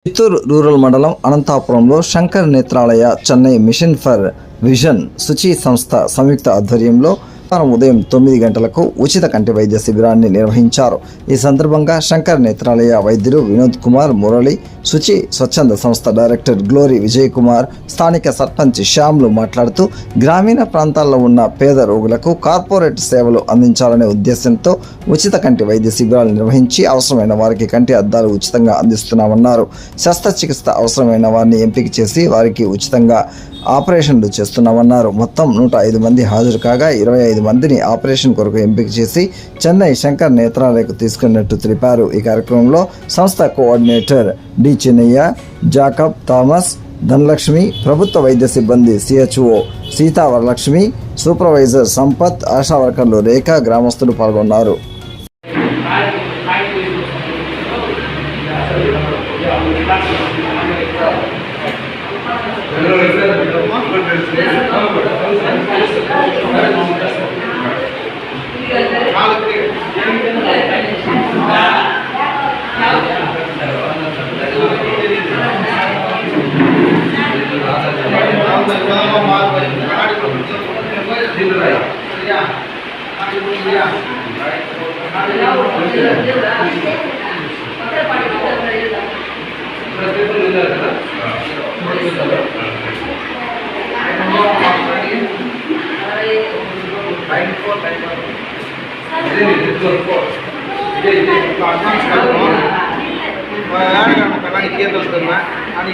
Chittoor rural మండలం అనంతాపురంలో Shankar Nethralaya Chennai mission for vision Suchi సంస్థ సంయుక్త ఆధ్వర్యంలో ఉదయం 9 గంటలకు ఉచిత కంటి వైద్య శిబిరాన్ని నిర్వహించారు. ఈ సందర్భంగా శంకర్ నేత్రాలయ వైద్యులు వినోద్ కుమార్ మురళి, శుచి స్వచ్ఛంద సంస్థ డైరెక్టర్ గ్లోరీ విజయ్ కుమార్, స్థానిక సర్పంచ్ శ్యామ్లు మాట్లాడుతూ గ్రామీణ ప్రాంతాల్లో ఉన్న పేద రోగులకు కార్పొరేట్ సేవలు అందించాలనే ఉద్దేశంతో ఉచిత కంటి వైద్య శిబిరాలు నిర్వహించి అవసరమైన వారికి కంటి అద్దాలు ఉచితంగా అందిస్తున్నామన్నారు. శస్త్రచికిత్స అవసరమైన వారిని ఎంపిక చేసి వారికి ఉచితంగా ఆపరేషన్లు చేస్తున్నామన్నారు. మొత్తం 105 మంది హాజరు కాగా 25 మందిని ఆపరేషన్ కొరకు ఎంపిక చేసి చెన్నై శంకర్ నేత్రాలయకు తీసుకున్నట్టు తెలిపారు. ఈ కార్యక్రమంలో సంస్థ coordinator D Chinnayya, Jacob Thomas, Dhanalakshmi, ప్రభుత్వ వైద్య సిబ్బంది సిహెచ్ఓ సీతా వరలక్ష్మి, సూపర్వైజర్ సంపత్, ఆశా వర్కర్లు రేఖ, గ్రామస్తులు పాల్గొన్నారు. అని